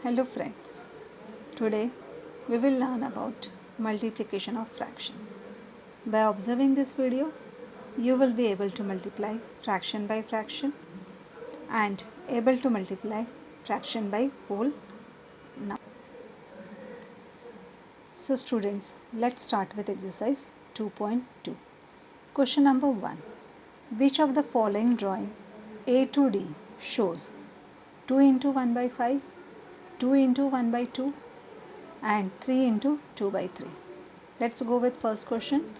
Hello friends, today we will learn about multiplication of fractions. By observing this video, you will be able to multiply fraction by fraction and able to multiply fraction by whole number. So students, let's start with exercise 2.2. Question number 1. Which of the following drawing A to D shows 2 into 1 by 5, 2 into 1 by 2 and 3 into 2 by 3. Let's go with first question.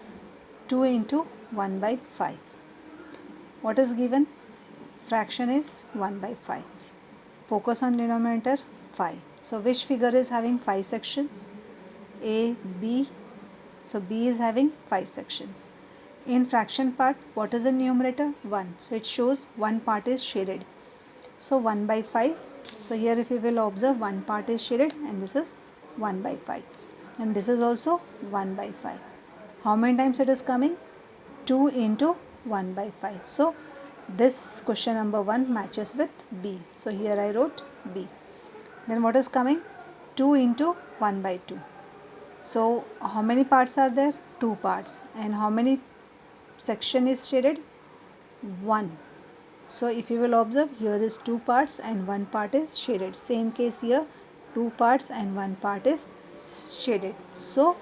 2 into 1 by 5. What is given? Fraction is 1 by 5. Focus on denominator 5. So which figure is having 5 sections? A, B. So B is having 5 sections. In fraction part, what is the numerator? 1. So it shows one part is shaded. So 1 by 5. So here if you will observe, one part is shaded and this is 1 by 5. And this is also 1 by 5. How many times it is coming? 2 into 1 by 5. So this question number 1 matches with B. So here I wrote B. Then what is coming? 2 into 1 by 2. So how many parts are there? 2 parts. And how many section is shaded? 1. So if you will observe, here is 2 parts and 1 part is shaded. Same case here, 2 parts and 1 part is shaded. So,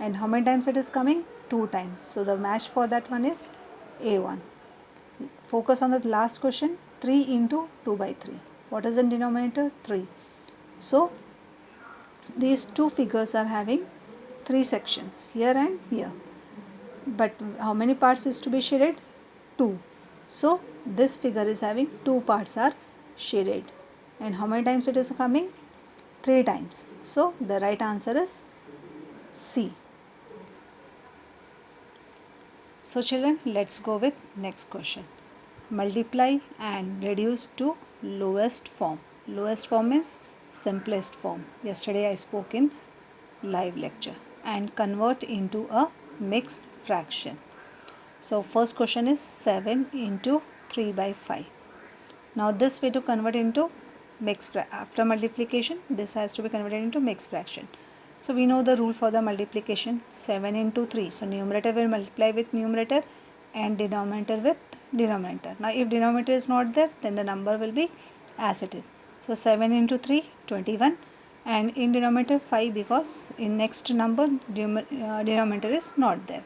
and how many times it is coming? 2 times. So the match for that one is A1. Focus on the last question. 3 into 2 by 3. What is the denominator? 3. So these two figures are having 3 sections, here and here. But how many parts is to be shaded? 2. So this figure is having 2 parts are shaded. And how many times it is coming? 3 times. So the right answer is C. So children, let's go with next question. Multiply and reduce to lowest form. Lowest form is simplest form. Yesterday I spoke in live lecture. And convert into a mixed fraction. So first question is 7 into 3 by 5. Now this way to convert into mixed after multiplication, this has to be converted into mixed fraction. So we know the rule for the multiplication, 7 into 3. So numerator will multiply with numerator and denominator with denominator. Now if denominator is not there, then the number will be as it is. So 7 into 3, 21, and in denominator 5 because in next number denominator is not there.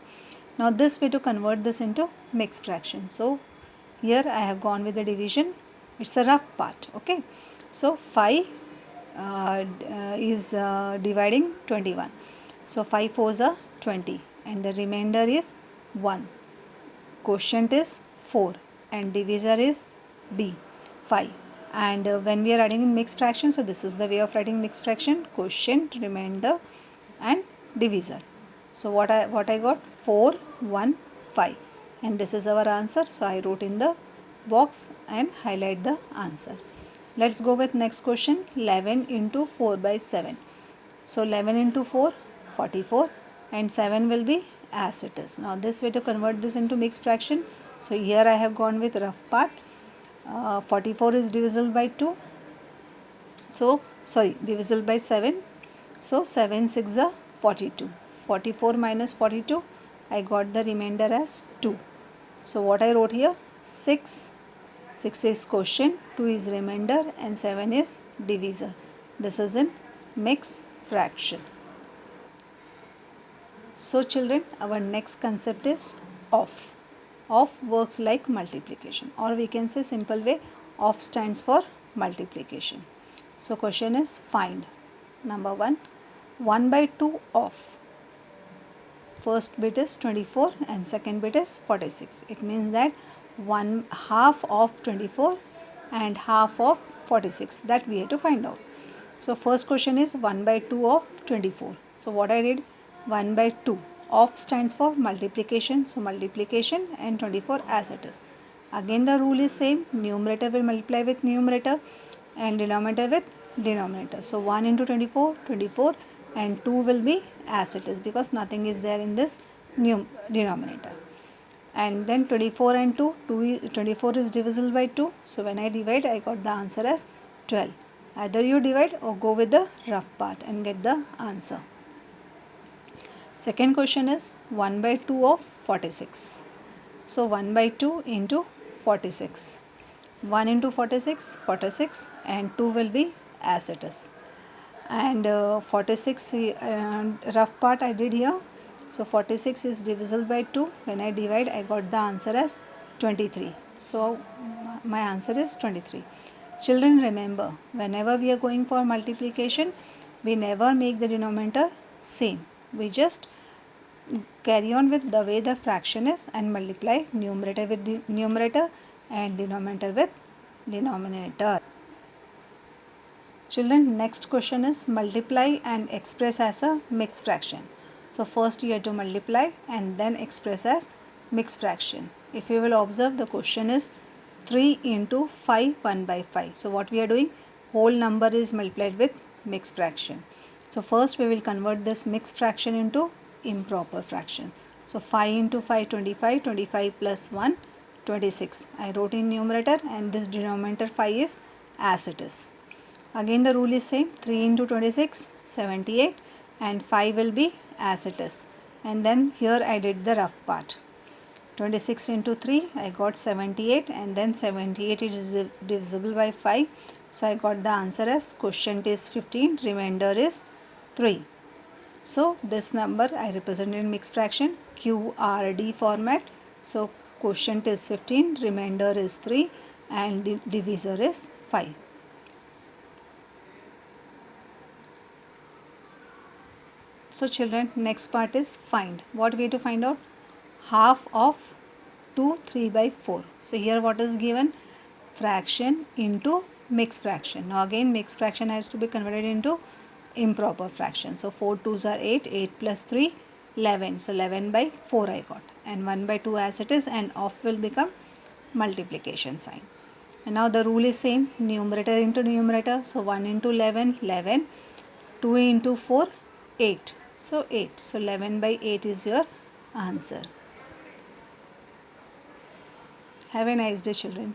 Now this way to convert this into mixed fraction. So here I have gone with the division. It's a rough part. Okay. So 5 is dividing 21. So 5 fours are 20 and the remainder is 1. Quotient is 4 and divisor is D, 5. And when we are adding in mixed fraction, so this is the way of writing mixed fraction: quotient, remainder and divisor. So what I got? 4, 1, 5, and this is our answer. So I wrote in the box and highlight the answer. Let's go with next question. 11 into 4 by 7. So 11 into 4, 44, and 7 will be as it is. Now this way to convert this into mixed fraction. So here I have gone with rough part. 44 is divisible by 2. So divisible by 7. So 7 6 are 42. 44 minus 42, I got the remainder as 2. So what I wrote here? 6. 6 is quotient, 2 is remainder and 7 is divisor. This is in mixed fraction. So children, our next concept is of. Of works like multiplication, or we can say simple way, of stands for multiplication. So question is find. Number 1, 1 by 2 of. First bit is 24 and second bit is 46. It means that 1/2 of 24 and half of 46, that we have to find out. So first question is 1 by 2 of 24. So what I did? 1 by 2. Of stands for multiplication. So multiplication and 24 as it is. Again the rule is same. Numerator will multiply with numerator and denominator with denominator. So 1 into 24, 24, and 2 will be as it is because nothing is there in this denominator. And then 24 and 24 is divisible by 2. So when I divide, I got the answer as 12. Either you divide or go with the rough part and get the answer. Second question is 1 by 2 of 46. So 1 by 2 into 46. 1 into 46, 46, and 2 will be as it is. And 46 rough part I did here. So 46 is divisible by 2. When I divide, I got the answer as 23. So my answer is 23. Children, remember, whenever we are going for multiplication, we never make the denominator same. We just carry on with the way the fraction is and multiply numerator with numerator and denominator with denominator. Children, next question is multiply and express as a mixed fraction. So first you have to multiply and then express as mixed fraction. If you will observe, the question is 3 into 5 1 by 5. So what we are doing, whole number is multiplied with mixed fraction. So first we will convert this mixed fraction into improper fraction. So 5 into 5 25, 25 plus 1 26. I wrote in numerator and this denominator 5 is as it is. Again the rule is same, 3 into 26 78 and 5 will be as it is. And then here I did the rough part. 26 into 3 I got 78 and then 78 is divisible by 5. So I got the answer as quotient is 15, remainder is 3. So this number I represent in mixed fraction QRD format. So quotient is 15, remainder is 3 and divisor is 5. So children, next part is find. What we have to find out? Half of 2 3 by 4. So here what is given? Fraction into mixed fraction. Now again mixed fraction has to be converted into improper fraction. So 4 2s are 8, 8 plus 3 11. So 11 by 4 I got, and 1 by 2 as it is, and off will become multiplication sign. And now the rule is same, numerator into numerator. So 1 into 11 11, 2 into 4 8. So 8. So 11 by 8 is your answer. Have a nice day, children.